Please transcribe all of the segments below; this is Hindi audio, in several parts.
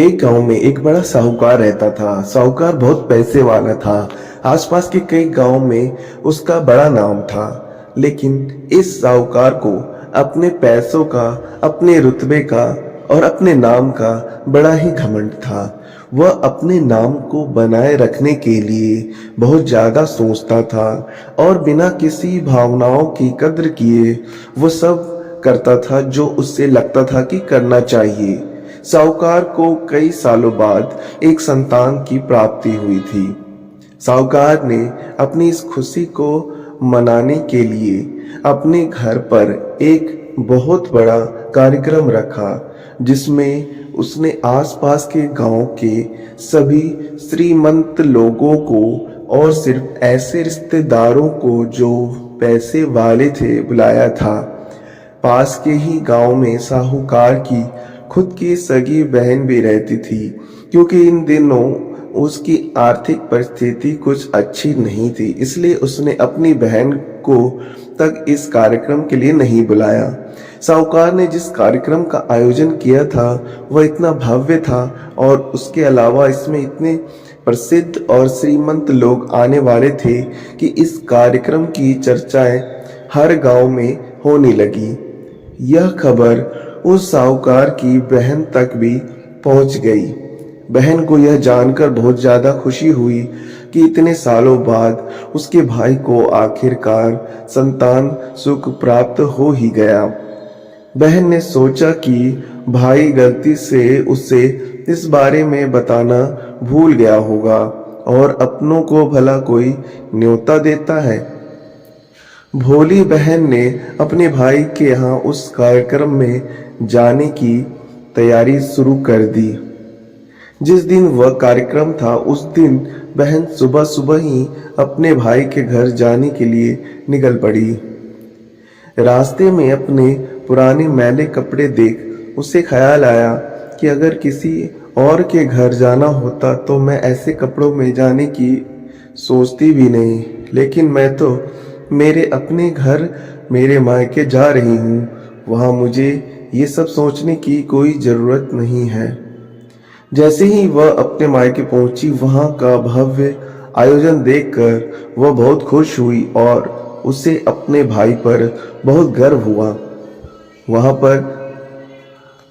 एक गांव में एक बड़ा साहूकार रहता था। साहूकार बहुत पैसे वाला था। आसपास के कई गांव में उसका बड़ा नाम था। लेकिन इस साहूकार को अपने पैसों का, अपने रुतबे का और अपने नाम का बड़ा ही घमंड था। वह अपने नाम को बनाए रखने के लिए बहुत ज्यादा सोचता था और बिना किसी भावनाओं की कद्र किए वो सब करता था जो उससे लगता था कि करना चाहिए। साहूकार को कई सालों बाद एक संतान की प्राप्ति हुई थी। साहूकार ने अपनी इस खुशी को मनाने के लिए अपने घर पर एक बहुत बड़ा कार्यक्रम रखा, जिसमें उसने आसपास के गांव के सभी श्रीमंत लोगों को और सिर्फ ऐसे रिश्तेदारों को जो पैसे वाले थे बुलाया था। पास के ही गांव में साहूकार की खुद की सगी बहन भी रहती थी, क्योंकि इन दिनों उसकी आर्थिक परिस्थिति कुछ अच्छी नहीं थी, इसलिए उसने अपनी बहन को तक इस कार्यक्रम के लिए नहीं बुलाया। साहूकार ने जिस कार्यक्रम का आयोजन किया था वह इतना भव्य था और उसके अलावा इसमें इतने प्रसिद्ध और श्रीमंत लोग आने वाले थे कि इस कार्यक्रम की चर्चाएं हर गांव में होने लगी। यह खबर उस साहूकार की बहन तक भी पहुंच गई। बहन को यह जानकर बहुत ज्यादा खुशी हुई कि इतने सालों बाद उसके भाई को आखिरकार संतान सुख प्राप्त हो ही गया। बहन ने सोचा कि भाई गलती से उसे इस बारे में बताना भूल गया होगा और अपनों को भला कोई न्योता देता है। भोली बहन ने अपने भाई के यहाँ उस कार्यक्रम में जाने की तैयारी शुरू कर दी। जिस दिन वह कार्यक्रम था उस दिन बहन सुबह सुबह ही अपने भाई के घर जाने के लिए निकल पड़ी। रास्ते में अपने पुराने मैले कपड़े देख उसे ख्याल आया कि अगर किसी और के घर जाना होता तो मैं ऐसे कपड़ों में जाने की सोचती भी नहीं, लेकिन मैं तो मेरे अपने घर, मेरे मायके जा रही हूँ। वहाँ मुझे ये सब सोचने की कोई जरूरत नहीं है। जैसे ही वह अपने मायके पहुंची, वहाँ का भव्य आयोजन देखकर वह बहुत खुश हुई और उसे अपने भाई पर बहुत गर्व हुआ। वहाँ पर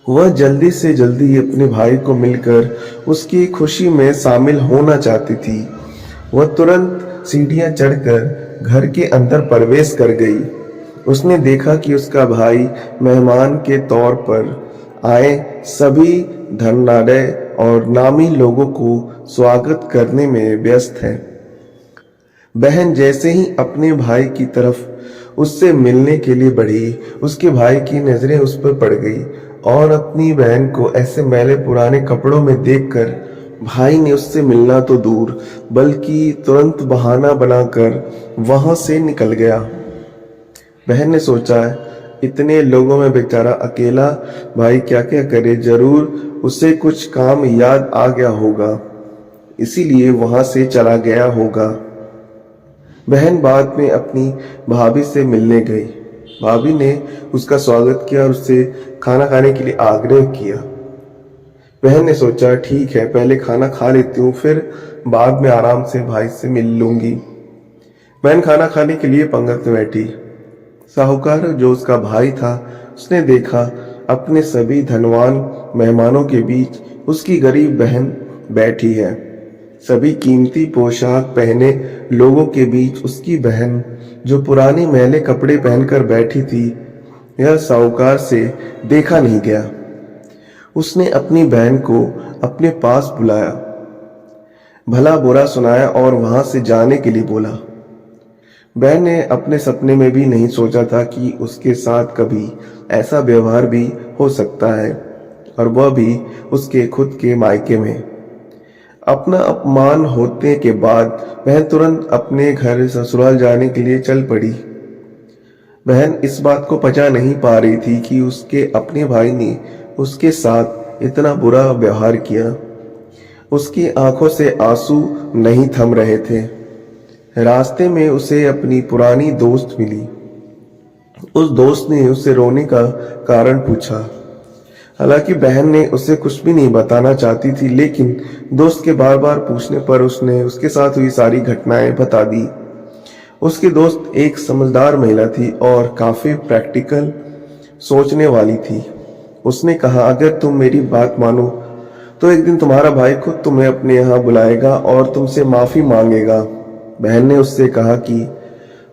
वह जल्दी से जल्दी अपने भाई को मिलकर उसकी खुशी में शामिल होना चाहती थी। वह तुरंत सीढ़ियां चढ़कर घर के अंदर प्रवेश कर गई। उसने देखा कि उसका भाई मेहमान के तौर पर आए सभी धनाढ्य और नामी लोगों को स्वागत करने में व्यस्त है। बहन जैसे ही अपने भाई की तरफ उससे मिलने के लिए बढ़ी, उसके भाई की नजरें उस पर पड़ गई और अपनी बहन को ऐसे मैले पुराने कपड़ों में देखकर भाई ने उससे मिलना तो दूर बल्कि तुरंत बहाना बनाकर वहां से निकल गया। बहन ने सोचा, इतने लोगों में बेचारा अकेला भाई क्या क्या करे, जरूर उसे कुछ काम याद आ गया होगा, इसीलिए वहां से चला गया होगा। बहन बाद में अपनी भाभी से मिलने गई। भाभी ने उसका स्वागत किया और उससे खाना खाने के लिए आग्रह किया। बहन ने सोचा, ठीक है, पहले खाना खा लेती हूँ, फिर बाद में आराम से भाई से मिल लूंगी। बहन खाना खाने के लिए पंगत में बैठी। साहूकार जो उसका भाई था, उसने देखा अपने सभी धनवान मेहमानों के बीच उसकी गरीब बहन बैठी है। सभी कीमती पोशाक पहने लोगों के बीच उसकी बहन जो पुराने मैले कपड़े पहनकर बैठी थी, यह साहूकार से देखा नहीं गया। उसने अपनी बहन को अपने पास बुलाया, भला बुरा सुनाया और वहां से जाने के लिए बोला। बहन ने अपने सपने में भी नहीं सोचा था कि उसके साथ कभी ऐसा व्यवहार भी हो सकता है, और वह भी उसके खुद के मायके में। अपना अपमान होने के बाद बहन तुरंत अपने घर ससुराल जाने के लिए चल पड़ी। बहन इस बात को पचा नहीं पा रही थी कि उसके अपने भाई ने उसके साथ इतना बुरा व्यवहार किया। उसकी आंखों से आंसू नहीं थम रहे थे। रास्ते में उसे अपनी पुरानी दोस्त मिली। उस दोस्त ने उससे रोने का कारण पूछा। हालांकि बहन ने उसे कुछ भी नहीं बताना चाहती थी, लेकिन दोस्त के बार बार पूछने पर उसने उसके साथ हुई सारी घटनाएं बता दी। उसकी दोस्त एक समझदार महिला थी और काफी प्रैक्टिकल सोचने वाली थी। उसने कहा, अगर तुम मेरी बात मानो तो एक दिन तुम्हारा भाई खुद तुम्हें अपने यहाँ बुलाएगा और तुमसे माफी मांगेगा। बहन ने उससे कहा कि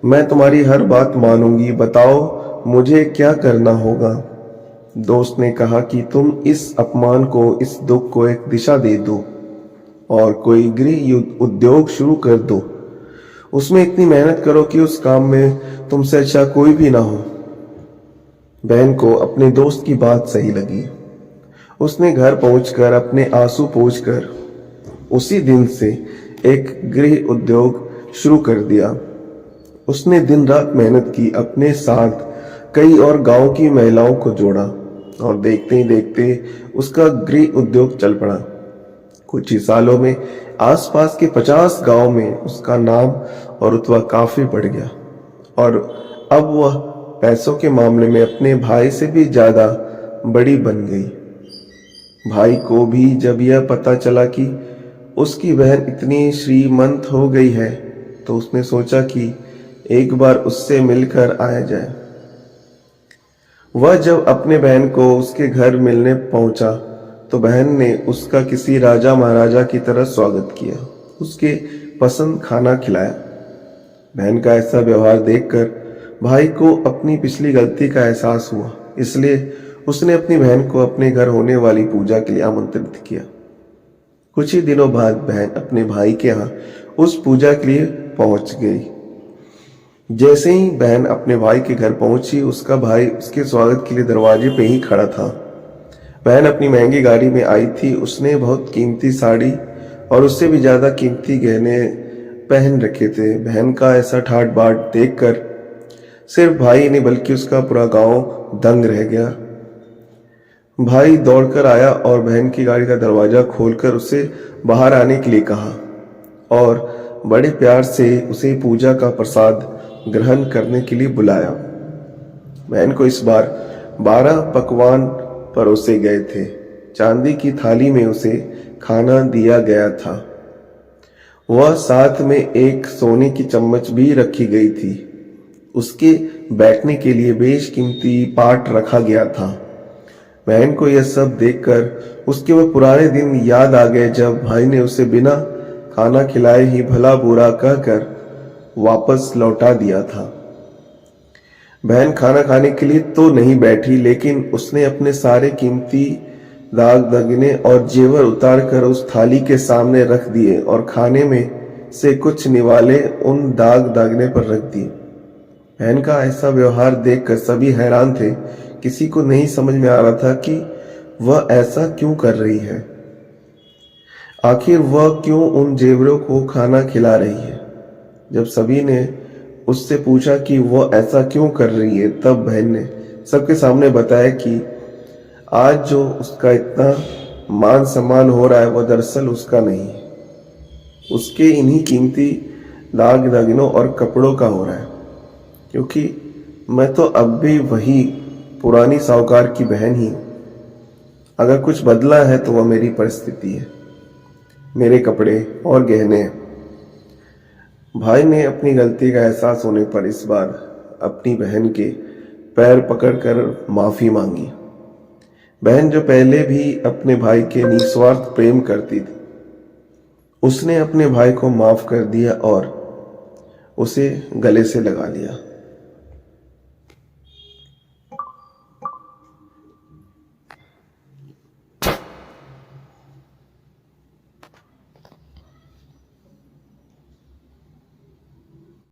मैं तुम्हारी हर बात मानूंगी, बताओ मुझे क्या करना होगा। दोस्त ने कहा कि तुम इस अपमान को, इस दुख को एक दिशा दे दो और कोई गृह उद्योग शुरू कर दो। उसमें इतनी मेहनत करो कि उस काम में तुमसे अच्छा कोई भी ना हो। बहन को अपने दोस्त की बात सही लगी। उसने घर पहुंचकर अपने आंसू पोंछकर उसी दिन से एक गृह उद्योग शुरू कर दिया। उसने दिन रात मेहनत की, अपने साथ कई और गांव की महिलाओं को जोड़ा और देखते ही देखते उसका गृह उद्योग चल पड़ा। कुछ ही सालों में आसपास के 50 गांव में उसका नाम और रुतबा काफी बढ़ गया और अब वह पैसों के मामले में अपने भाई से भी ज्यादा बड़ी बन गई। भाई को भी जब यह पता चला कि उसकी बहन इतनी श्रीमंत हो गई है तो उसने सोचा कि एक बार उससे मिलकर आया जाए। वह जब अपने बहन को उसके घर मिलने पहुंचा तो बहन ने उसका किसी राजा महाराजा की तरह स्वागत किया, उसके पसंद खाना खिलाया। बहन का ऐसा व्यवहार देखकर भाई को अपनी पिछली गलती का एहसास हुआ, इसलिए उसने अपनी बहन को अपने घर होने वाली पूजा के लिए आमंत्रित किया। कुछ ही दिनों बाद बहन अपने भाई के यहाँ उस पूजा के लिए पहुंच गई। जैसे ही बहन अपने भाई के घर पहुंची, उसका भाई उसके स्वागत के लिए दरवाजे पे ही खड़ा था। बहन अपनी महंगी गाड़ी में आई थी। उसने बहुत कीमती साड़ी और उससे भी ज्यादा कीमती गहने पहन रखे थे। बहन का ऐसा ठाट बाट देखकर सिर्फ भाई नहीं बल्कि उसका पूरा गांव दंग रह गया। भाई दौड़कर आया और बहन की गाड़ी का दरवाजा खोलकर उसे बाहर आने के लिए कहा और बड़े प्यार से उसे पूजा का प्रसाद ग्रहण करने के लिए बुलाया। बहन को इस बार 12 पकवान परोसे गए थे। चांदी की थाली में उसे खाना दिया गया था। वह साथ में एक सोने की चम्मच भी रखी गई थी। उसके बैठने के लिए बेशकीमती पाट रखा गया था। बहन को यह सब देखकर उसके वह पुराने दिन याद आ गए जब भाई ने उसे बिना खाना खिलाए ही भला बुरा कहकर वापस लौटा दिया था। बहन खाना खाने के लिए तो नहीं बैठी, लेकिन उसने अपने सारे कीमती दाग दगने और जेवर उतार कर उस थाली के सामने रख दिए और खाने में से कुछ निवाले उन दाग दागने पर रख दिए। बहन का ऐसा व्यवहार देखकर सभी हैरान थे। किसी को नहीं समझ में आ रहा था कि वह ऐसा क्यों कर रही है। आखिर वह क्यों उन जेवरों को खाना खिला रही है। जब सभी ने उससे पूछा कि वह ऐसा क्यों कर रही है, तब बहन ने सबके सामने बताया कि आज जो उसका इतना मान सम्मान हो रहा है वह दरअसल उसका नहीं है, उसके इन्हीं कीमती दाग दागिनों और कपड़ों का हो रहा है। क्योंकि मैं तो अब भी वही पुरानी साहूकार की बहन ही हूं। अगर कुछ बदला है तो वह मेरी परिस्थिति है, मेरे कपड़े और गहने हैं। भाई ने अपनी गलती का एहसास होने पर इस बार अपनी बहन के पैर पकड़कर माफी मांगी। बहन जो पहले भी अपने भाई के निस्वार्थ प्रेम करती थी, उसने अपने भाई को माफ कर दिया और उसे गले से लगा लिया।